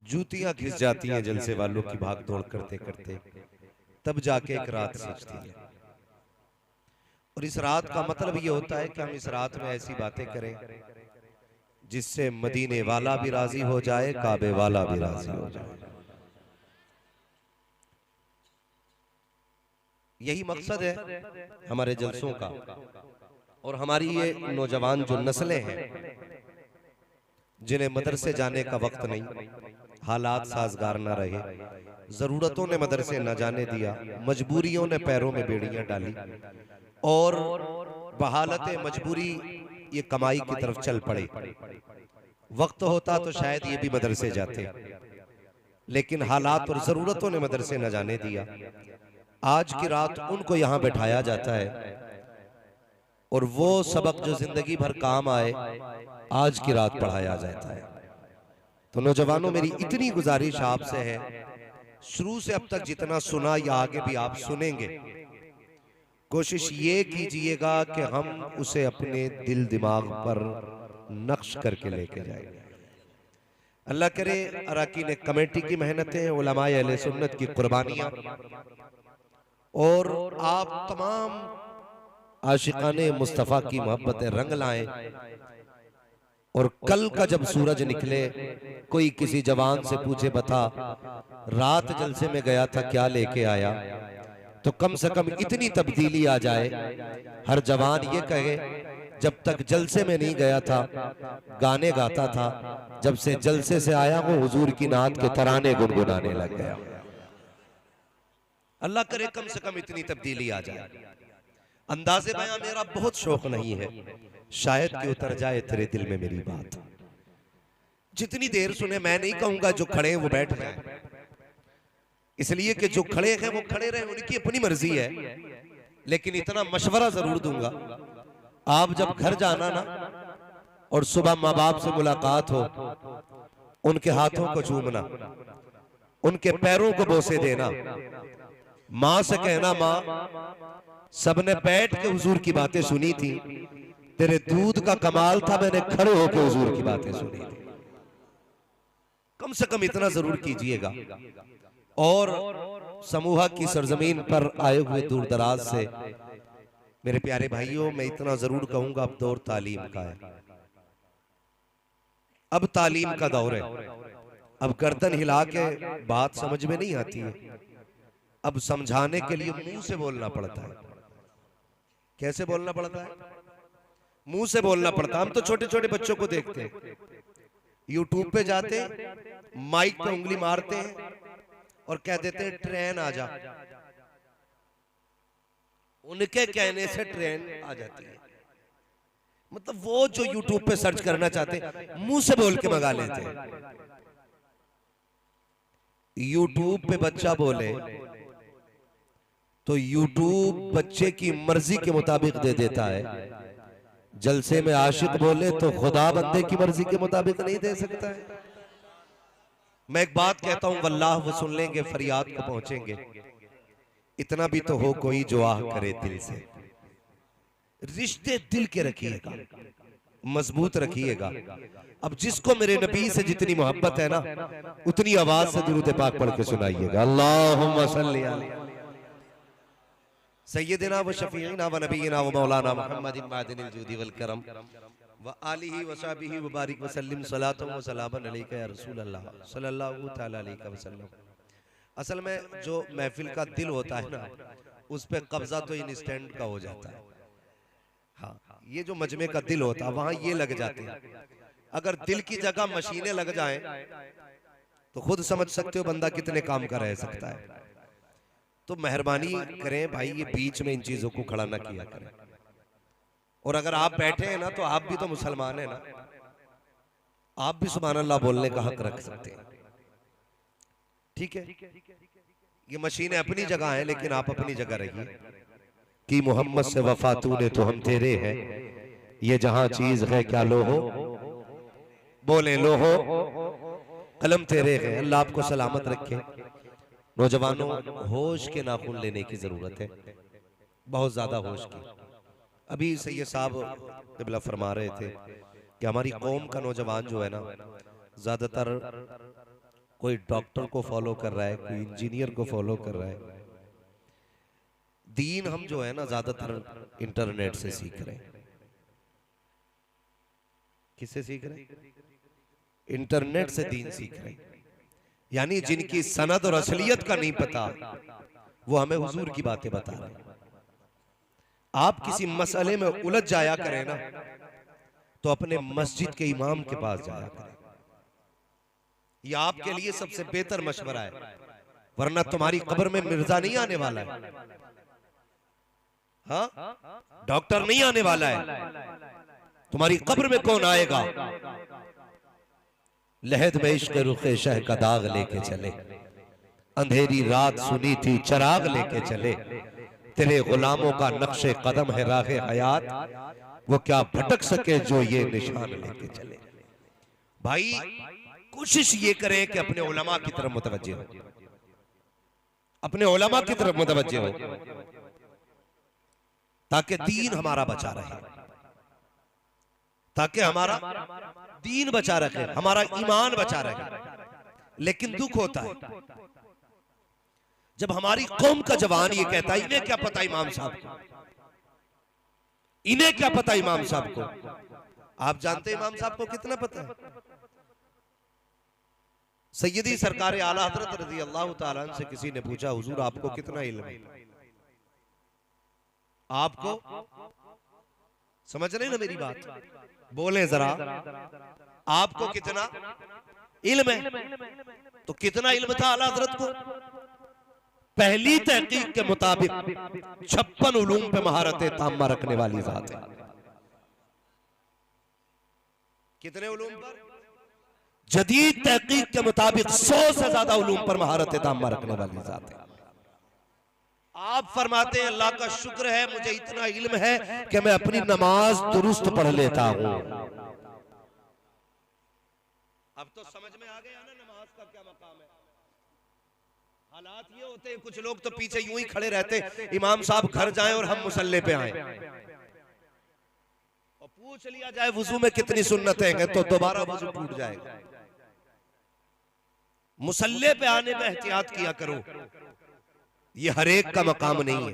जूतियां घिस जाती हैं जलसे वालों की भाग दौड़ करते करते, तब जाके एक रात सजती है। और इस रात का मतलब ये होता है कि हम इस रात में ऐसी बातें करें जिससे मदीने वाला भी राजी हो जाए, काबे वाला भी राजी हो जाए। यही मकसद है हमारे जलसों का। और हमारी ये नौजवान जो नस्लें हैं जिन्हें मदरसे जाने का वक्त नहीं, हालात साजगार न रहे, जरूरतों ने मदरसे न जाने दिया, मजबूरियों ने पैरों में बेड़ियां डाली और बहालत मजबूरी ये कमाई की तरफ चल पड़े। वक्त होता तो शायद ये भी मदरसे जाते, लेकिन हालात और जरूरतों ने मदरसे न जाने दिया। आज की रात उनको यहां बैठाया जाता है और वो सबक जो जिंदगी भर काम आए आज की रात पढ़ाया जाता है। तो नौजवानों, मेरी इतनी गुजारिश आपसे है, शुरू से अब तक जितना सुना या आगे भी आप सुनेंगे, कोशिश ये कीजिएगा कि हम उसे अपने दिल दिमाग पर नक्श करके लेके जाएंगे। अल्लाह करे अराकीन कमेटी की मेहनतें, उलमाए अहले सुन्नत की कुर्बानियां और आप तमाम आशिकाने मुस्तफ़ा की मोहब्बतें रंग लाएं। और कल का जब सूरज निकले, कोई किसी जवान से पूछे, बता रात जलसे में गया था क्या लेके आया, तो कम से कम इतनी तब्दीली आ जाए, हर जवान ये कहे जब तक जलसे में नहीं गया था गाने गाता था, जब से जलसे से आया हूं हुजूर की नात के तराने गुनगुनाने लग गया। अल्लाह करे कम से कम इतनी तब्दीली आ जाए। अंदाज़े बयां मेरा बहुत शौक नहीं है, शायद कि उतर जाए तेरे दिल में मेरी बात। जितनी देर सुने मैं नहीं कहूंगा जो खड़े हैं वो बैठ जाए, इसलिए कि जो खड़े हैं वो खड़े रहे, उनकी अपनी मर्जी है, लेकिन इतना मशवरा जरूर दूंगा, आप जब घर जाना ना और सुबह माँ बाप से मुलाकात हो, उनके हाथों को चूमना, उनके पैरों को बोसे देना, माँ से कहना माँ सबने बैठ के हुजूर की बातें सुनी थी, तेरे दूध का कमाल था, मैंने खड़े होकर हुजूर की बातें सुनी थी। कम से कम इतना जरूर कीजिएगा। और समूहा की सरजमीन पर आए हुए दूर दराज से मेरे प्यारे भाइयों, मैं इतना जरूर कहूंगा, अब दौर तालीम का है, अब तालीम का दौर है। अब गर्दन हिला के बात समझ में नहीं आती है, अब समझाने के लिए मुंह से बोलना पड़ता है। कैसे बोलना पड़ता है? मुंह से बोलना पड़ता है। हम तो छोटे छोटे बच्चों को देखते हैं, यूट्यूब पे जाते माइक पे उंगली मारते हैं और कह देते हैं ट्रेन आ जा। उनके कहने से ट्रेन आ जाती है। मतलब वो जो यूट्यूब पे सर्च करना चाहते हैं मुंह से बोल के मंगा लेते हैं। यूट्यूब पे बच्चा बोले तो यूट्यूब बच्चे की मर्जी के मुताबिक दे देता है, जलसे में आशिक बोले तो खुदा बंदे की मर्जी के मुताबिक नहीं दे सकता है। मैं एक बात कहता हूं, वल्लाह वो सुन लेंगे, फरियाद को पहुंचेंगे, इतना भी तो हो कोई जो आह करे दिल से। रिश्ते दिल के रखिएगा, मजबूत रखिएगा। अब जिसको मेरे नबी से जितनी मोहब्बत है ना, उतनी आवाज से दुरूद पाक पढ़ के सुनाइएगा। अल्लाहुम्मा सल्ली अला सय्यदिना व शफीना व नबीना व मौलाना मुहम्मदिन मादिनिल जूदी वल करम व आलिहि व सहाबिहि व बारिक व सल्लिम सलातु व सलामन अलैका या रसूल अल्लाह सल्लल्लाहु तआला अलैहि वसल्लम। असल में जो महफिल का दिल होता है ना, उस पे कब्जा तो इंस्टेंट का हो जाता है। हाँ, ये जो मजमे का दिल होता है वहां ये लग जाते हैं। अगर दिल की जगह मशीनें लग जाएं तो खुद समझ सकते हो बंदा कितने काम का रह सकता है। तो मेहरबानी करें भाई, ये बीच में इन चीजों को खड़ा ना किया करें। और अगर आप बैठे हैं ना, तो आप भी तो मुसलमान हैं ना, आप भी सुभान अल्लाह बोलने का हक रख सकते हैं। ठीक है, ये मशीनें अपनी जगह हैं, लेकिन आप अपनी जगह रहिए कि मोहम्मद से वफा तूने तो हम तेरे हैं, ये जहां चीज है क्या लो हो, बोले लो हो, कलम तेरे है। अल्लाह आपको सलामत रखे। नौजवानों, होश के नाखून लेने की जरूरत है, बहुत ज्यादा होश की। अभी सैयद साहब क़िबला फरमा रहे थे कि हमारी कौम का नौजवान जो है ना, ज्यादातर कोई डॉक्टर को फॉलो कर रहा है, कोई इंजीनियर को फॉलो कर रहा है। दीन हम जो है ना ज्यादातर इंटरनेट से सीख रहे हैं। किससे सीख रहे हैं? इंटरनेट से दीन सीख रहे हैं। यानी जिनकी सनद और असलियत का नहीं पता वो हमें हुजूर की बातें बता रहे हैं। आप किसी मसले में उलझ जाया करें ना तो अपने मस्जिद के इमाम के पास जाया करें। यह आपके लिए सबसे बेहतर मशवरा है, वरना तुम्हारी कब्र में मिर्जा नहीं आने वाला है, हाँ डॉक्टर नहीं आने वाला है। तुम्हारी कब्र में कौन आएगा? लहद में इश्क रुखे शह का दाग लेके चले, अंधेरी रात सुनी थी चराग लेके चले, तेरे गुलामों का नक्शे कदम है राहे हयात, वो क्या भटक सके जो ये निशान लेके चले। भाई कोशिश ये करें कि अपने उलमा की तरफ मुतवज्जे हो, अपने उलमा की तरफ मुतवज्जे हो, ताकि दीन हमारा बचा रहे, ताकि हमारा दीन बचा रखे, हमारा ईमान बचा रहे। लेकिन दुख होता है जब हमारी कौम का जवान ये कहता है इन्हें क्या पता इमाम साहब को, इन्हें क्या पता इमाम साहब को। आप जानते इमाम साहब को कितना पता है? सैयदी सरकार आला हजरत रज़ी अल्लाह ताला अन्हु से किसी ने पूछा, हुजूर आपको कितना इल्म है? आपको समझ रहे ना मेरी बात? बोले जरा, आपको कितना इल्म है? तो कितना इल्म था आला हजरत को? पहली तहकीक के मुताबिक 56 उलूम पे महारत ताम्मा रखने वाली जात है। कितने उलूम पर? जदीद तहकीक के मुताबिक 100 से ज्यादा उलूम पर महारत ताम्मा रखने वाली जात है। आप फरमाते हैं अल्लाह का शुक्र है मुझे इतना इल्म है कि मैं अपनी नमाज दुरुस्त पढ़ लेता हूं। अब तो समझ में आ गया ना नमाज का क्या मकाम है। हालात ये होते हैं, कुछ लोग तो पीछे यूं ही खड़े रहते, इमाम साहब घर जाएं और हम मुसल्ले पे आए, और पूछ लिया जाए वुजू में कितनी सुन्नतें हैं तो दोबारा वुजू टूट जाएगा। मुसल्ले पे आने में एहतियात किया करो, ये हर एक का मकाम नहीं है।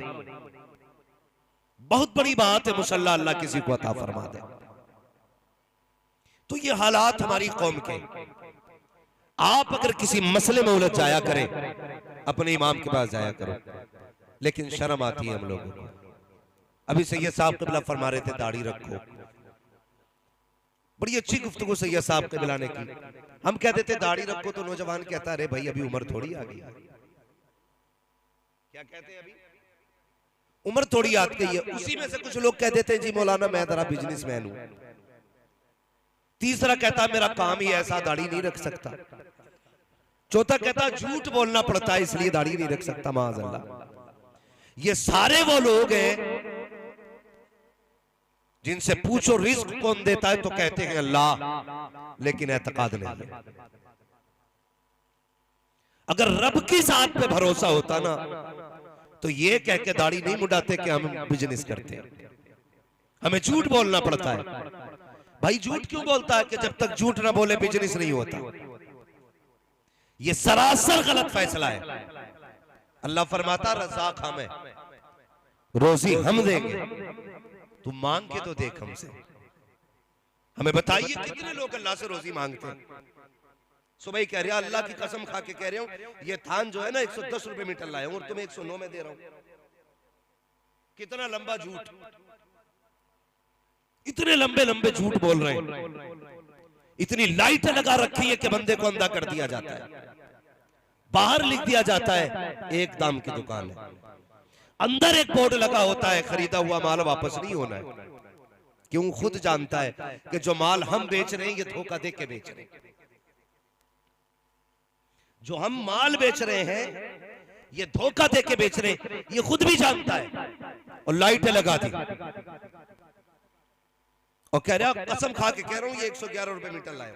बहुत बड़ी बात है मुसल्ला अल्लाह किसी को अता फरमा दे। तो ये हालात हमारी कौम के। आप अगर किसी मसले में उलझ जाया करें अपने इमाम के पास जाया करो, लेकिन शर्म आती है हम लोगों को। अभी सैयद साहब क़िबला फरमा रहे थे दाढ़ी रखो, बड़ी अच्छी गुफ्तगू सैयद साहब क़िबला ने की। हम कहते थे दाढ़ी रखो तो नौजवान कहता अरे भाई अभी उम्र थोड़ी आ गई। क्या कहते हैं? अभी उम्र थोड़ी आ गई है। उसी में से कुछ लोग कह देते हैं जी मौलाना मैं जरा बिजनेसमैन हूं। तीसरा कहता मेरा काम ही ऐसा दाढ़ी नहीं रख सकता। चौथा कहता झूठ बोलना पड़ता है इसलिए दाढ़ी नहीं रख सकता। माअज़ल्लाह। ये सारे वो लोग हैं जिनसे पूछो रिज्क कौन देता है तो कहते हैं अल्लाह, लेकिन एतकाद नहीं है। अगर रब की जात पे भरोसा होता ना तो ये कह के दाढ़ी नहीं मुड़ाते कि हम बिजनेस करते हैं, हमें झूठ बोलना पड़ता है। भाई झूठ क्यों बोलता है कि जब तक झूठ ना बोले बिजनेस नहीं होता। ये सरासर गलत फैसला है। अल्लाह फरमाता रज़ाक हम है, रोजी हम देंगे, तू मांग के तो देख हमसे। हमें बताइए कितने लोग अल्लाह से रोजी मांगते हैं। सुबह कह रहे अल्लाह की कसम खा के कह रहे हूं ये थान जो है ना 110 रुपए मीटर लाया हूं और तुम्हें 109 में दे रहा हूं। कितना लंबा झूठ, इतने लंबे लंबे झूठ बोल रहे हैं। इतनी लाइटें लगा रखी है कि बंदे को अंधा कर दिया जाता है। बाहर लिख दिया जाता है एक दाम की दुकान है, अंदर एक बोर्ड लगा होता है खरीदा हुआ माल वापस नहीं होना है। क्यों? खुद जानता है कि जो माल हम बेच रहे हैं ये धोखा दे के बेच रहे हैं। जो हम माल बेच रहे हैं ये धोखा दे के बेच रहे हैं, ये खुद भी जानता है और लाइटें लगा दी और कह रहा कसम खा के कह रहा हूं ये 111 रुपए मीटर लाया,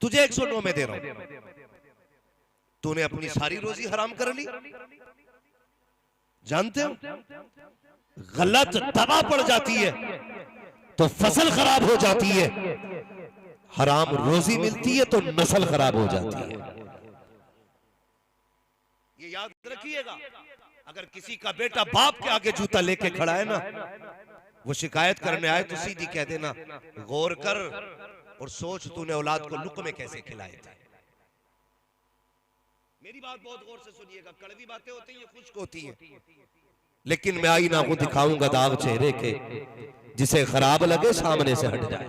तुझे 109 में दे रहा हूं। तूने अपनी सारी रोजी हराम कर ली। जानते हो गलत दवा पड़ जाती है तो फसल खराब हो जाती है, हराम रोजी मिलती है तो नस्ल खराब हो जाती है। ये याद रखिएगा, अगर किसी का बेटा बाप के आगे जूता लेके खड़ा है ना, वो शिकायत करने आए तो सीधी कह देना, गौर कर और सोच तूने औलाद को लुक़मे कैसे खिलाए थे। मेरी बात बहुत गौर से सुनिएगा, कड़वी बातें होती हैं, खुश्क होती हैं, लेकिन मैं आईना को दिखाऊंगा दाग चेहरे के, जिसे खराब लगे सामने से हट जाए।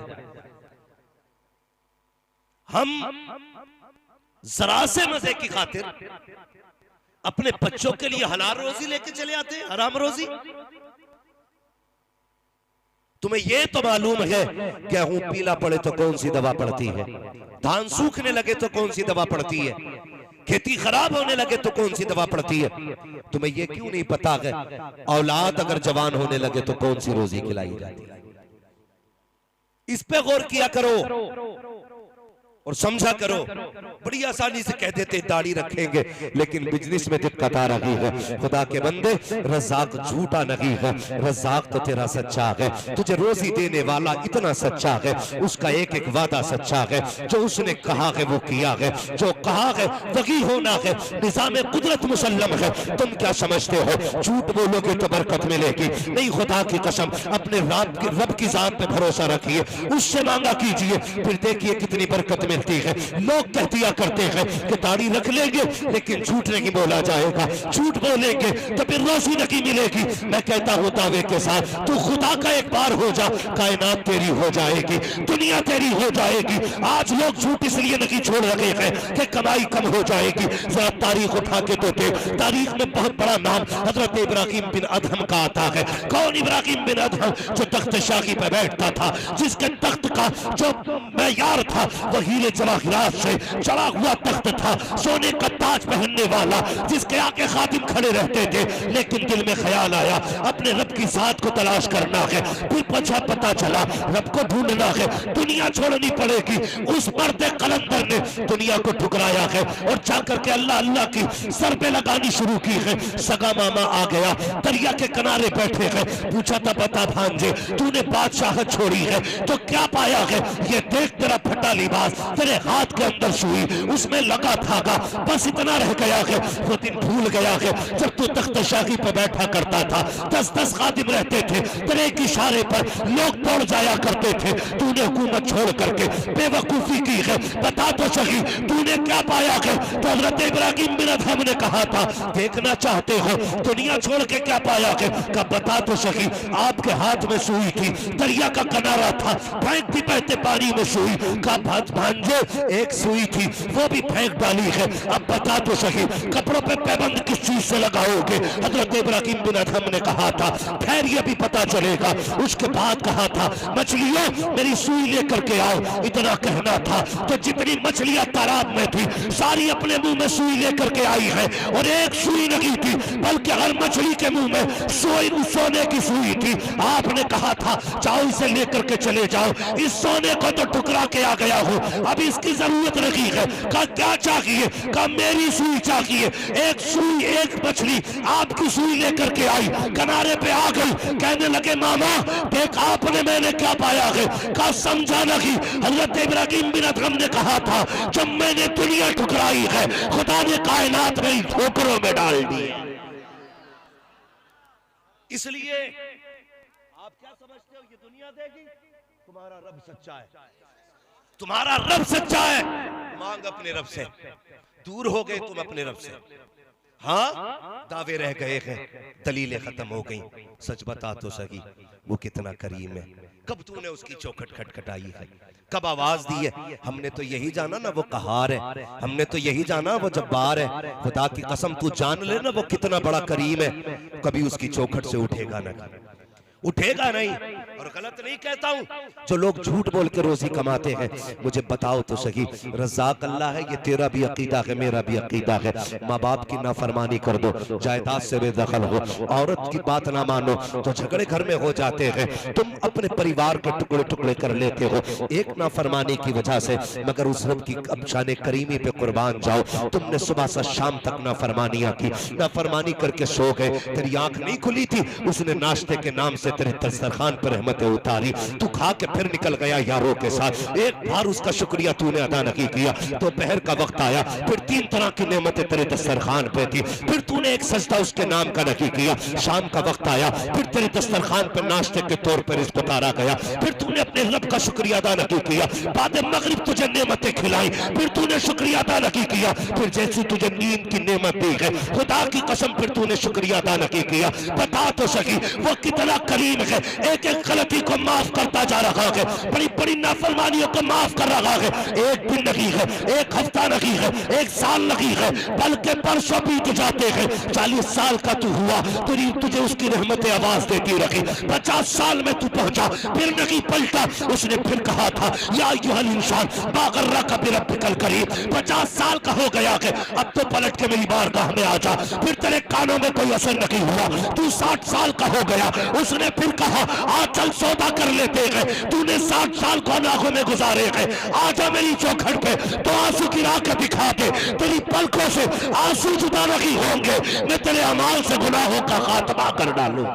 हम जरा से मजे की खातिर अपने बच्चों के लिए हलाल रोजी लेके चले आते हैं, हराम रोजी। तुम्हें यह तो मालूम है कि गेहूं पीला पड़े तो कौन सी दवा पड़ती है, धान सूखने लगे तो कौन सी दवा पड़ती है, खेती खराब होने लगे तो कौन सी दवा पड़ती है। तुम्हें यह क्यों नहीं पता है औलाद अगर जवान होने लगे तो कौन सी रोजी खिलाई जाती है। इस पे गौर किया करो और समझा करो। बड़ी आसानी से कह देते दाढ़ी रखेंगे, लेकिन बिजनेस में दिक्कत आ रही है। खुदा के बंदे, रज़ाक झूठा नहीं है, रज़ाक तो तेरा सच्चा है। तुझे रोजी देने वाला इतना सच्चा है, उसका एक एक वादा सच्चा है। जो उसने कहा है वो किया है, जो कहा है वही होना है। निज़ाम कुदरत मुसल्लम है। तुम क्या समझते हो झूठ बोलोगे तो बरकत मिलेगी? नहीं, खुदा की कसम, अपने रब की जात पे भरोसा रखिए, उससे मांगा कीजिए, फिर देखिए कितनी बरकत मिलती है। लोग कह दिया करते हैं कि दाढ़ी रख लेंगे लेकिन झूठ नहीं बोला जाएगा, झूठ बोलेंगे तो फिर रोजी नहीं मिलेगी। मैं कहता हूं दावे के साथ, तू खुदा का एक बार हो जा, कायनात तेरी हो जाएगी, दुनिया तेरी हो जाएगी। आज लोग झूठ इसलिए नहीं छोड़ रहे हैं कि कमाई कम हो जाएगी। जरा तारीख उठा के तो देख, तारीख में बहुत बड़ा नाम हजरत इब्राहिम बिन अदहम का आता है। कौन इब्राहिम बिन अदहम? जो तख्त शाही पे बैठता था, जिसके तख्त का जो मैयार था वो हीरे जवाहिरात से चढ़ा हुआ तख्त था, सोने का ताज पहनने वाला, जिसके आगे खातिम खड़े रहते थे। लेकिन दिल में ख्याल आया अपने रब की जात को तलाश करना है। फिर पता चला रब को ढूंढना है, दुनिया छोड़नी पड़ेगी। उस मर्द कलंदर ने दुनिया को ठुकराया है और जाकर के अल्लाह अल्लाह की सर पे लगानी शुरू की है। सगा मामा आ गया, दरिया के किनारे बैठे हैं। पूछा था, बता भांजे, तूने बादशाहत छोड़ी है तो क्या पाया है? ये देख, तेरा फटा लिबास, तेरे हाथ के अंदर सुई, उसमें लगा धागा, बस इतना रह गया है। वो दिन भूल गया है जब तू तख्त शाही पे बैठा करता था, 10-10 खादिम रहते थे, तेरे एक इशारे पर लोग दौड़ जाया करते थे। तूने हुकूमत छोड़ करके बेवकूफी की है, बता तो सही तूने क्या पाया है? तो हजरत इब्राहिम बिन अदहम ने कहा था, देखना चाहते हो दुनिया छोड़ के क्या पाया है? का बता तो सही। आपके हाथ में सुई थी, दरिया का किनारा था, फेंकती बहते पानी में सुई। का भांजे, एक सुई थी वो भी फेंक डाली है, अब बता तो सही कपड़ों पे पैबंद किस चीज से लगाओगे? हजरत इब्राहिम बिन अदहम ने कहा था, खैर ये भी पता चलेगा। उसके बाद कहा था, मछलियों मेरी सुई लेकर के आओ। इतना कहना था तो जितनी मछलियां तालाब में थी सारी अपने मुंह में सुई लेकर के आई है। और एक सुई नहीं थी बल्कि हर मछली के मुंह में सोने की सुई थी। आपने कहा था, जाओ इसे लेकर के चले जाओ, इस सोने को तो ठुकरा के आ गया हो, अब इसकी जरूरत नहीं है। का क्या चाहिए? का मेरी सुई चाहिए। एक सुई, एक मछली आपकी सुई लेकर के आई, किनारे पे आ गई, कहने लगे, मामा देख आपने मैंने क्या पाया है? का समझा नहीं? हजरत इब्राहिम बिन अदहम ने कहा था, जब मैंने दुनिया ठुकराई है, खुदा ने कायनात में ठोकरों में डाल दी। इसलिए आप क्या समझते हो ये दुनिया देगी? तुम्हारा रब सच्चा है, तुम्हारा रब सच्चा है। मांग अपने रब से, दूर हो गए तुम अपने रब से। हाँ, दावे रह गए हैं, दलीलें खत्म हो गई। सच बता तो सही वो कितना करीम है। कब तूने उसकी चौखट खटखटाई है? कब आवाज दी है? हमने तो यही जाना ना वो कहार है, हमने तो यही जाना वो जब्बार है। खुदा की कसम तू जान ले ना वो कितना बड़ा करीम है, कभी उसकी चौखट से उठेगा ना, उठेगा नहीं। और गलत नहीं कहता हूं, जो लोग झूठ बोल के रोजी कमाते हैं, मुझे बताओ तो सही, रज़ाक अल्लाह है, ये तेरा भी अकीदा है, मेरा भी अकीदा है। माँ बाप की नाफरमानी कर दो, जायदाद से बेदखल हो, औरत की बात ना मानो तो झगड़े घर में हो जाते हैं। तुम अपने परिवार के टुकड़े टुकड़े कर लेते हो एक नाफरमानी की वजह से, मगर उस रब की शान करीमी पे कुर्बान जाओ। तुमने सुबह से शाम तक नाफरमानियां की, नाफरमानी करके सो गए, तेरी आंख नहीं खुली थी, उसने नाश्ते के नाम से तेरे दस्तरखान पर रहमतें उतारी, तू खा के फिर निकल गया यारों के साथ, एक बार उसका शुक्रिया तूने अदा नहीं किया। दोपहर का वक्त आया, फिर 3 तरह की नेमतें तेरे दस्तरखान पे थी, फिर तूने एक सजदा उसके नाम का नहीं किया। शाम का वक्त आया, फिर तेरे दस्तरखान पर नाश्ते के तौर पर रिज़्क़ उतारा गया, फिर तूने अपने रब का शुक्रिया अदा नहीं किया। बाद मगरिब तुझे नेमतें खिलाई, फिर तूने शुक्रिया अदा नहीं किया। फिर जैसी तुझे नींद की नेमत दी है, खुदा की कसम फिर तूने शुक्रिया अदा नहीं किया। बता तो सही वो कितना करीम है, एक एक गलती को माफ करता जा रहा है, बड़ी बड़ी नाफरमानियों को माफ कर रहा है। एक दिन नहीं है, एक हफ्ता नहीं है, एक साल नहीं है, बल्कि परसों बीत जाते हैं। 40 साल का तू हुआ, तुझे उसकी रहमतें आवाज देती रही। 50 साल में तू पहुंचा, फिर नहीं पलटा। उसने फिर कहा था या अय्युहल इंसान मा गर्रका बिरब्बिकल करीम। 50 साल का हो गया है, अब तो पलट के मेरी बारगाह में आ जा। फिर तेरे कानों में कोई असर नहीं हुआ, तू 60 साल का हो गया। उसने फिर कहा आज चल सौदा कर लेते हैं। तूने 60 साल को नाखों में गुजारे हैं, आजा मेरी चौखट पे तो आंसू गिरा के दिखा दे। तेरी पलकों से आंसू जुदा नहीं होंगे, मैं तेरे अमाल से गुनाहों का खात्मा कर डालूं।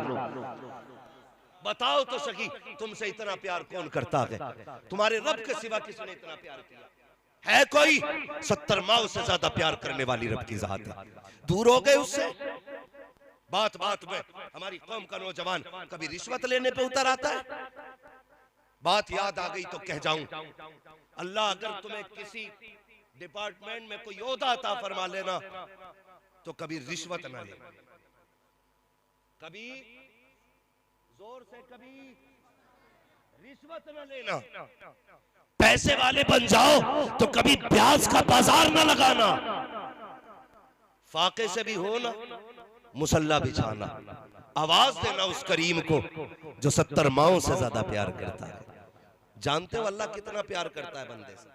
बताओ तो सही, तुमसे इतना प्यार कौन करता है? तुम्हारे रब के सिवा किसने इतना प्यार किया है? कोई 70 माओ से ज्यादा प्यार करने वाली रब की जात है। दूर हो गए उससे। बात बात में हमारी कौम का नौजवान कभी रिश्वत लेने पे उतर आता है। बात याद आ गई तो कह जाऊं, अल्लाह अगर तुम्हें किसी डिपार्टमेंट में कोई ओहदा अता फरमा लेना तो कभी रिश्वत ना ले, कभी जोर से कभी रिश्वत न लेना। पैसे वाले बन जाओ तो कभी ब्याज का बाजार न लगाना। फाके से भी हो ना, मुसल्ला बिछाना, आवाज देना उस करीम को जो 70 माओं से ज्यादा प्यार करता है। जानते हो अल्लाह कितना प्यार करता है बंदे से?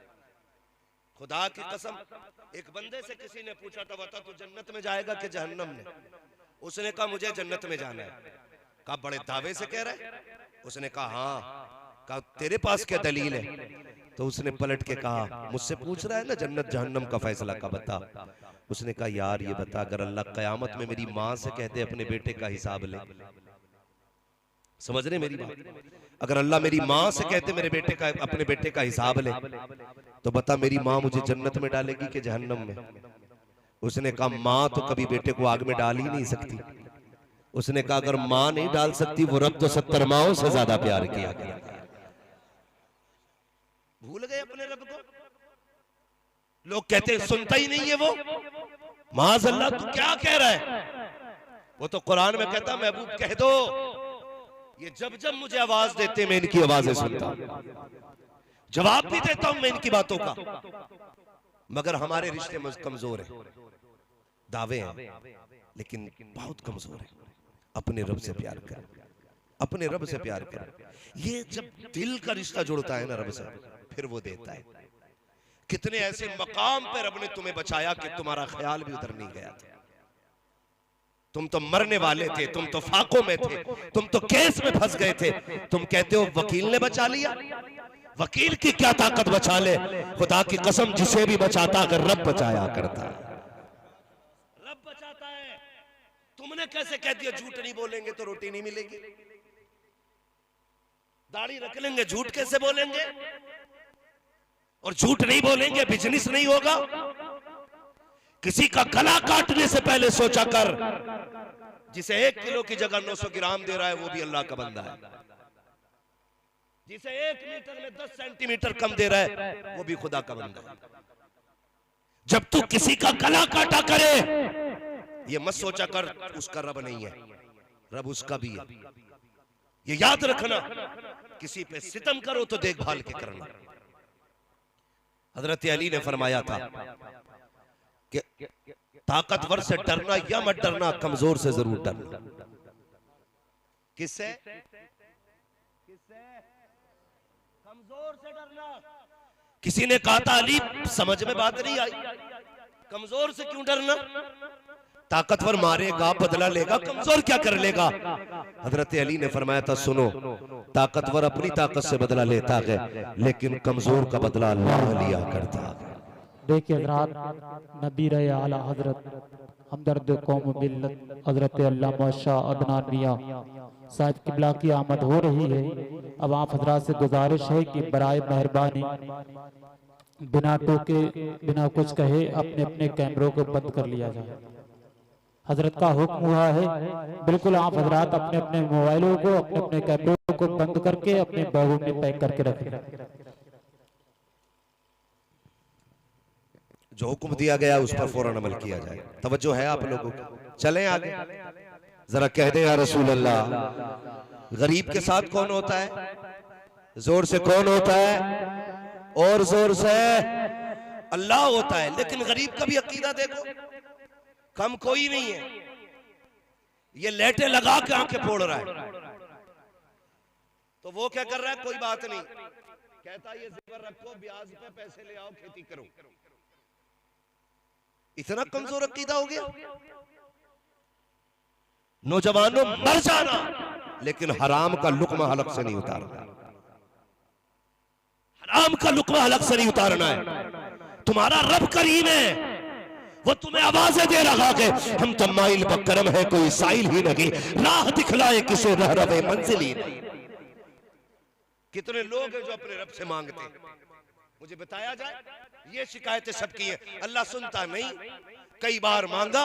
खुदा की कसम, एक बंदे से किसी ने पूछा था बता तू जन्नत में जाएगा कि जहन्नम में? उसने कहा मुझे जन्नत में जाना है। कहा बड़े दावे से कह रहा है? उसने कहा हाँ। कहा तेरे पास क्या दलील है? तो उसने पलट के कहा मुझसे पूछ रहा है ना जन्नत जहन्नम का फैसला का बता। उसने कहा यार ये बता, अगर अल्लाह कयामत में मेरी माँ से कहते अपने बेटे का हिसाब ले, समझ रहे मेरी बात? अगर अल्लाह मेरी माँ से कहते मेरे बेटे का अपने बेटे का हिसाब ले तो बता मेरी माँ मुझे जन्नत में डालेगी कि जहन्नम में? उसने कहा माँ तो कभी बेटे को आग में डाल ही नहीं सकती। उसने कहा अगर माँ नहीं डाल सकती वो रब तो 70 माओं से ज्यादा प्यार किया गया। भूल गए अपने रब को। लोग कहते हैं सुनता ही नहीं है वो। माज़अल्लाह तू क्या कह रहा है? वो तो कुरान में कहता महबूब कह दो ये जब जब मुझे आवाज देते मैं इनकी आवाजें सुनता हूं, जवाब भी देता हूं मैं इनकी बातों का। मगर हमारे रिश्ते में कमजोर है, दावे हैं लेकिन बहुत कमजोर है। अपने रब से प्यार कर, अपने रब से प्यार कर। ये जब दिल का रिश्ता जुड़ता है ना रब से, फिर वो देता है। कितने ऐसे मकाम पे रब ने तुम्हें बचाया कि तुम्हारा ख्याल भी उधर नहीं गया था। तुम तो मरने वाले थे, तुम तो फाकों में थे, तुम तो केस में फंस गए थे। तुम कहते हो वकील ने बचा लिया। वकील की क्या ताकत बचा ले? खुदा की कसम जिसे भी बचाता अगर रब बचाया करता, रब बचाता है। तुमने कैसे कह दिया झूठ नहीं बोलेंगे तो रोटी नहीं मिलेगी, दाढ़ी रख लेंगे झूठ कैसे बोलेंगे, और झूठ नहीं बोलेंगे बिजनेस नहीं होगा। किसी का गला काटने से पहले सोचा कर, जिसे 1 किलो की जगह 900 ग्राम दे रहा है वो भी अल्लाह का बंदा है। जिसे 1 मीटर में 10 सेंटीमीटर कम दे रहा है वो भी खुदा का बंदा है। जब तू किसी का गला काटा करे ये मत सोचा कर उसका रब नहीं है, रब उसका भी है। ये याद रखना, किसी पे सितम करो तो देखभाल के करना। हजरत अली ने फरमाया था कि ताकतवर से डरना या मत डरना, कमजोर से जरूर डरना। किससे? कमजोर से डरना। किसी ने कहा था अली समझ में बात नहीं आई, कमजोर से क्यों डरना? ताकतवर मारेगा बदला लेगा, कमजोर क्या कर लेगा? हजरत अली ने फरमाया था सुनो, ताकतवर अपनी ताकत से बदला लेता है लेकिन कमजोर का बदला अल्लाह लिया करता है। देखिए हजरत नबी रहे आला हजरत हमदर्द कौम मिल्लत हजरत अल्लामा शाह अदनान मियां साहिब किबला की आमद हो रही है। अब आप हजरात से गुजारिश है कि बराए मेहरबानी बिना टोके बिना कुछ कहे अपने अपने कैमरों को बंद कर लिया जाए। हजरत का हुक्म हुआ है, बिल्कुल आप हजरात अपने अपने मोबाइलों को अपने अपने कैमरों को बंद करके अपने बैगों में पैक करके रखें। जो हुक्म दिया गया उस पर फौरन अमल किया जाए। तवज्जो है आप लोगों की। चलें आगे, जरा कह दें या रसूल अल्लाह। गरीब के साथ कौन होता है? जोर से कौन होता है? और जोर से अल्लाह होता है। लेकिन गरीब का भी अकीदा देखो, कम कोई नहीं है। ये लेटे लगा के आंखें फोड़ रहा है, तो वो क्या कर रहा है? कोई बात नहीं, कहता ये जेवर रखो, ब्याज पे पैसे ले आओ, खेती करो। इतना कमजोर अकीदा हो गया। नौजवानों मर जाना, लेकिन हराम का लुक्मा हलक से नहीं उतारना। हराम का लुक्मा हलक से नहीं उतारना है। तुम्हारा रब करीम है, वो तुम्हें आवाजें दे रहा है, हम तो माइल बकरम है, कोई साइल ही नहीं, राह दिखलाए किसे रह रहे मंजिल ही नहीं। कितने लोग हैं जो अपने रब से मांगते हैं, मुझे बताया जाए। ये शिकायतें सबकी हैं, अल्लाह सुनता नहीं। कई बार मांगा,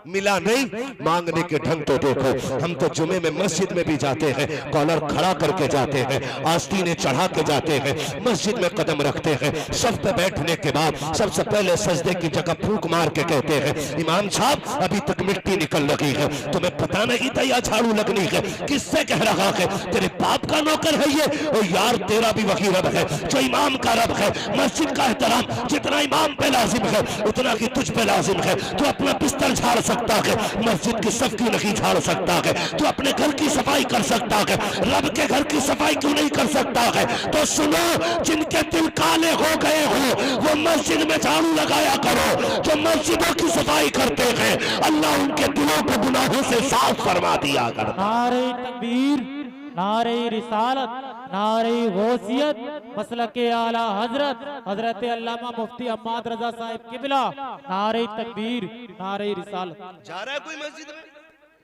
मिला नहीं, मांगने के ढंग तो देखो। हम तो जुमे में मस्जिद में भी जाते हैं, कॉलर खड़ा करके जाते हैं, आस्तीनें चढ़ा के जाते हैं, मस्जिद में कदम रखते हैं। सब पे बैठने के बाद सबसे पहले सजदे की जगह फूंक मार के कहते हैं, इमाम साहब अभी तक मिट्टी निकल लगी है, तुम्हें पता नहीं था या झाड़ू लगनी है? किससे कह रहा है? तेरे बाप का नौकर है ये? और यार तेरा भी वही रब है जो इमाम का रब है। मस्जिद का एहतराम जितना इमाम पे लाजिम है उतना की तुझ पे लाजिम है। तो अपना बिस्तर झाड़ सकता है, मस्जिद की सफ क्यों नहीं झाड़ सकता है? तो अपने घर की सफाई कर सकता है, रब के घर की सफाई क्यों नहीं कर सकता है? तो सुनो, जिनके दिल काले हो गए हो वो मस्जिद में झाड़ू लगाया करो। जो मस्जिदों की सफाई करते हैं अल्लाह उनके दिलों को गुनाहों से साफ फरमा दिया करता। नारे तकबीर, नारे रिसालत, नारे गौसियत, मसलके आला हजरत हजरत अल्लामा मुफ्ती अहमद रजा साहिब किबला। नारे तकबीर, नारे रिसालत। जा रहा है कोई मस्जिद में,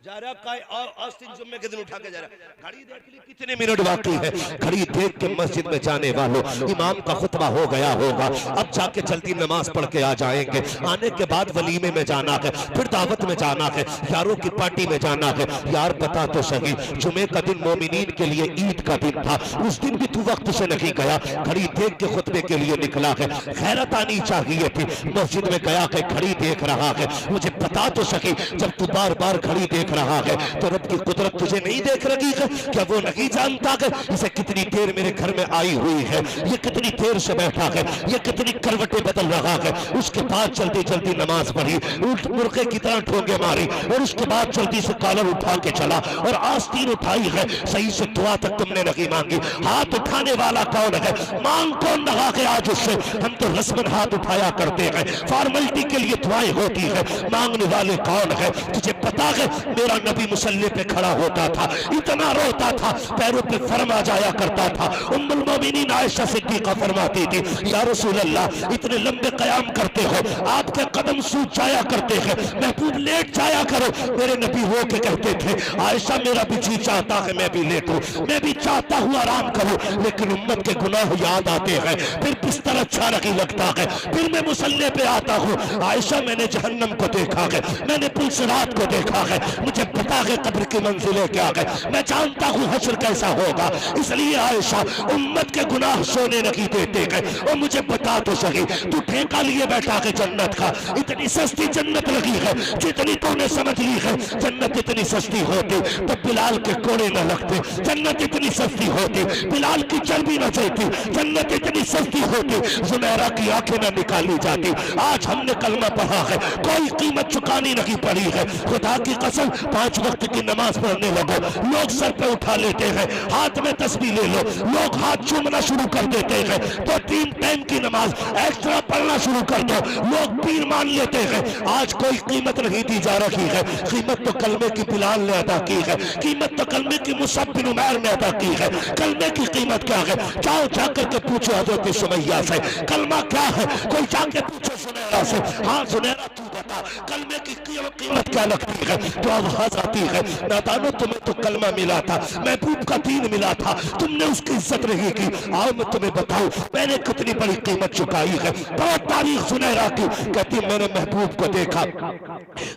जा रहा है आस्तीन जुम्मे के दिन उठा के जा रहा है। घड़ी देख ली कितने मिनट बाकी है। घड़ी देख के मस्जिद में जाने वालों, इमाम का खुतबा हो गया होगा, अब जाके जल्दी नमाज पढ़ के आ जाएंगे। आने के बाद वलीमे में जाना है, फिर दावत में जाना है, यारों की पार्टी में जाना है। यार बता तो सही, जुमे का दिन मोमिनीन के लिए ईद का दिन था, उस दिन भी तू वक्त से नहीं गया, घड़ी देख के खुतबे के लिए निकला है। खैरत आनी चाहिए थी, मस्जिद में गया है, घड़ी देख रहा है। मुझे बता तो सही, जब तू बार बार घड़ी देख रहा है तो रब की कुदरत तुझे नहीं देख रही है? क्या वो नहीं जानता है इसे कितनी देर मेरे घर में आई हुई है, ये कितनी देर से बैठा है, ये कितनी करवटें बदल रहा है? उसके बाद जल्दी जल्दी नमाज पढ़ी, उल्ट मुर्गे की तरह ठोंगे मारी, और उसके बाद जल्दी से कॉलर उठा के चला और आस्तीन उठाई है। सही से दुआ तक तुमने नहीं मांगी। हाथ उठाने वाला कौन है? मांग कौन लगा के आज उससे? हम तो रस्मन हाथ उठाया करते हैं, फॉर्मेलिटी के लिए दुआएं होती है। मांगने वाले कौन है? तुझे पता है मेरा नबी मुसल्ले पे खड़ा होता था, इतना रोता था, पैरों पे फरमा जाया करता था। उम्मुल मोमिनीन आयशा सिद्दीका फरमाती थी, या रसूल अल्लाह इतने लंबे कयाम करते हो, आपके कदम सूज जाया करते हैं, महबूब लेट जाया करो। मेरे नबी रो के कहते थे, आयशा मेरा भी जी चाहता है मैं भी लेटूं, मैं भी चाहता हूँ आराम करूं, लेकिन उम्मत के गुनाह याद आते हैं, फिर बिस्तर अच्छा नहीं लगता है, फिर मैं मुसल्ले पे आता हूँ। आयशा मैंने जहन्नम को देखा है, मैंने पुलसरात को देखा है, मुझे पता है कब्र की मंजिलें क्या है, मैं जानता हूँ हश्र कैसा होगा। इसलिए आयशा उम्मत के गुनाह सोने नहीं देते हैं। और मुझे बता तो सही, तू ठेका लिए बैठा है जन्नत का, इतनी सस्ती जन्नत लगी है, जितनी तूने समझ ली है जन्नत इतनी सस्ती होती तो बिलाल के कोड़े न लगते, जन्नत इतनी सस्ती होती बिलाल की चर्बी न चलती, जन्नत इतनी सस्ती होती जुमैरा की आंखें न निकाली जाती। आज हमने कलमा पढ़ा है, कोई कीमत चुकानी नहीं पड़ी है। खुदा की कसम 5 वक्त की नमाज पढ़ने लगो, लोग सर पे उठा लेते हैं, हाथ में तस्बीह ले लो, लोग हाथ चूमना शुरू कर देते हैं, तो 3 टाइम की नमाज एक्स्ट्रा पढ़ना शुरू कर दो, लोग पीर मान लेते हैं। आज कोई कीमत नहीं दी जा रही है, कीमत तो कलमे की बिलाल ने अदा की है, कीमत तो कलमे की मुसअब बिन उमैर ने अदा की है। कलमे की कीमत क्या है? जाओ जाकर के पूछो हजरत सुमैया से कलमा क्या है, कोई जाके पूछो सुनैरा से। हाँ सुनैरा तू बता कलमे की कीमत क्या लगती है? तो आवाज आती है, नादानो तुम्हें तो कलमा मिला था, महबूब का दीन मिला था, तुमने उसकी इज्जत नहीं की। आओ मैं तुम्हें बताऊं मैंने कितनी बड़ी कीमत चुकाई है। बहुत तारीख सुनहरा की कहती मैंने महबूब को देखा,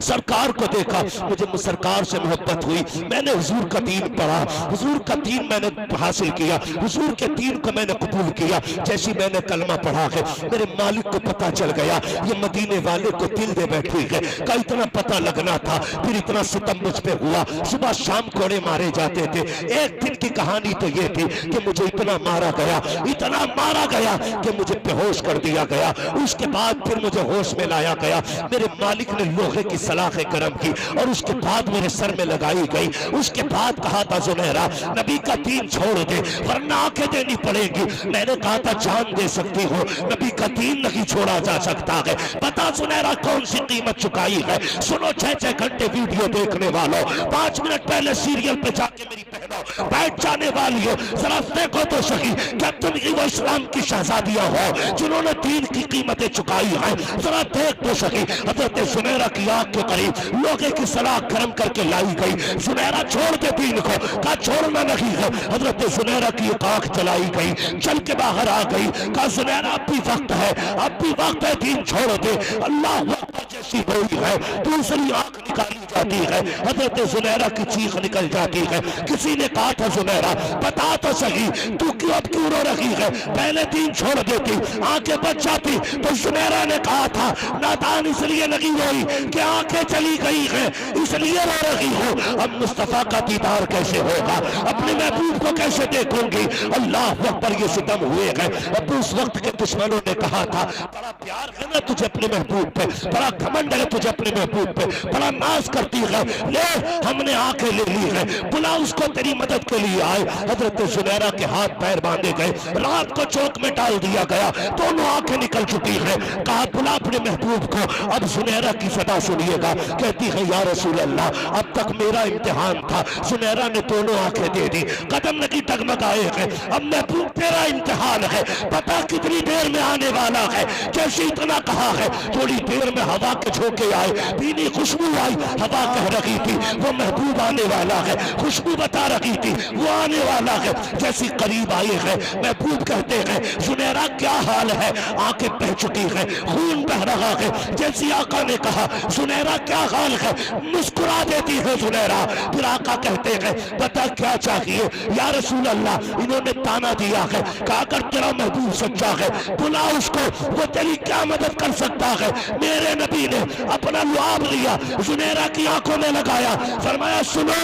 सरकार को देखा, मुझे सरकार से मोहब्बत हुई, मैंने हुजूर का दीन पढ़ा, हुजूर का दीन मैंने हासिल किया, हुजूर के दीन को मैंने कबूल किया। जैसी मैंने कलमा पढ़ा है मेरे मालिक को पता चल गया ये मदीने वाले को दिल दे बैठी है, का इतना पता लगना था, फिर इतना सितम मुझ पे हुआ, सुबह शाम कोड़े मारे जाते थे। एक दिन की कहानी तो ये थी कि मुझे इतना मारा गया, इतना मारा गया कि मुझे बेहोश कर दिया गया। उसके बाद फिर मुझे होश में लाया गया, मेरे मालिक ने लोहे की सलाखें गर्म की और उसके बाद मेरे सर में लगाई गई। उसके बाद कहा था सुनहरा नबी का दीन छोड़ दे वरना आंखें देनी पड़ेगी। मैंने कहा था जान दे सकती हो, नबी का दीन नहीं छोड़ा जा सकता है। बता सुनहरा कौन सी कीमत चुकाई है। सुनो 6-6 घंटे वीडियो देखने वालों, 5 मिनट पहले सीरियल पे जाके मेरी बहनों बैठ जाने वाली हो, जरा देखो तो सही क्या तुम वो इस्लाम की शहजादियां हो जिन्होंने दीन की कीमतें चुकाई है। जरा देख तो सही हजरत सुनहरा की आंख के करीब लोहे की सलाह गर्म करके लाई गई। सुनहरा छोड़ दे दीन को, कहा छोड़ना नहीं है। हजरत सुनहरा की एक आंख चलाई गई, चल के बाहर आ गई, कहा सुनहरा अब भी वक्त है, अब भी वक्त है, दीन छोड़ दे। अल्लाह अकबर जैसी हुई है दूसरी आंख निकाली जाती है, हजरत सुनहरा की चीख निकल जाती है। किसी ने कहा था सुनहरा बता तो सही तू क्यों अब क्यों रो रही है, पहले दीन छोड़ देती आंखें बच जाती। तो सुनहरा ने कहा था नादान इसलिए नहीं रोई कि आंखें चली गई है इसलिए रो रही हो। अब मुस्तफा का दीदार कैसे होगा, अपने महबूब को कैसे देखूंगी। अल्लाह अकबर ये सितम हुए हैं। अब उस वक्त के दुश्मनों ने कहा था बड़ा प्यार है ना तुझे अपने महबूब पे, बड़ा घमंड है तुझे अपने महबूब पे, बड़ा नाज करती है, ले हमने आंखें ले ली है, बुला उसको तेरी मदद के लिए आए। हजरत सुनहरा के हाथ पैर बांधे गए, रात को चौक में डाल दिया गया, दोनों आंखें निकल चुकी है। कहा बुला अपने महबूब को। अब सुनहरा की सदा सुनिएगा, कहती है या रसूल अल्लाह अब तक मेरा इम्तिहान था। सुनहरा ने दोनों आंखें दे दी, कदम नहीं डगमगाए हैं, अब महबूब तेरा इम्तिहान है, पता कितनी देर में आने वाला है। जैसे इतना कहा है थोड़ी देर में हवा के झोंके आए, पीली खुशबू आई, हवा कह रही थी वो महबूब आने वाला है, खुशबू बता रही थी वो आने वाला है। जैसी करीब आए हैं महबूब कहते हैं सुनहरा क्या हाल है, आंखें बह चुकी है, खून बह रहा है। जैसी आका ने कहा सुनहरा क्या हाल है, मुस्कुरा देती है सुनहरा। फिर आका कहते हैं बता क्या चाहिए या रसूल अल्लाह। इन्होंने ताना दिया है कहा अगर तेरा महबूब सच्चा है बुला उसको, वो तेरी क्या मदद कर सकता है। मेरे नबी ने अपना लुआब लिया, सुनहरा की आंखों में लगाया, फरमाया सुनो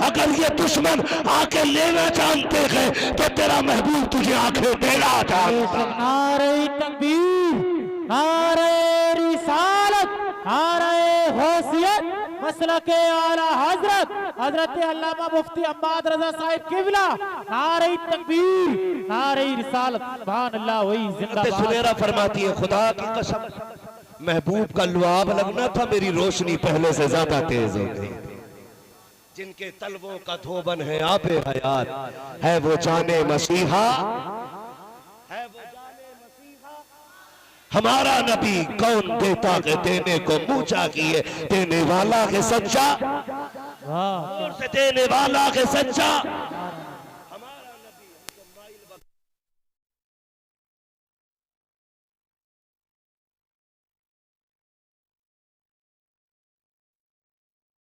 अगर ये दुश्मन आके लेना जानते हैं तो तेरा महबूब तुझे आंखें देना चाहता। नारे तकबीर, नारे रिसालत, नारे गौसियत, मसलके आला हजरत हजरत अल्लामा मुफ्ती अम्माद रजा साहिब किबला, नारे तकबीर, नारे रिसालत, सुभान अल्लाह। वही जिंदाबाद। सुनहरा फरमाती है खुदा की कसम महबूब का लुआब लगना था, मेरी रोशनी पहले से ज्यादा तेज हो गई। जिनके तलवों का धोबन है आबे हयात है वो जाने मसीहा, है वो जाने मसीहा। हमारा नबी कौन देता है देने को मुंह चाहिए, देने वाला है सच्चा, से देने वाला है सच्चा।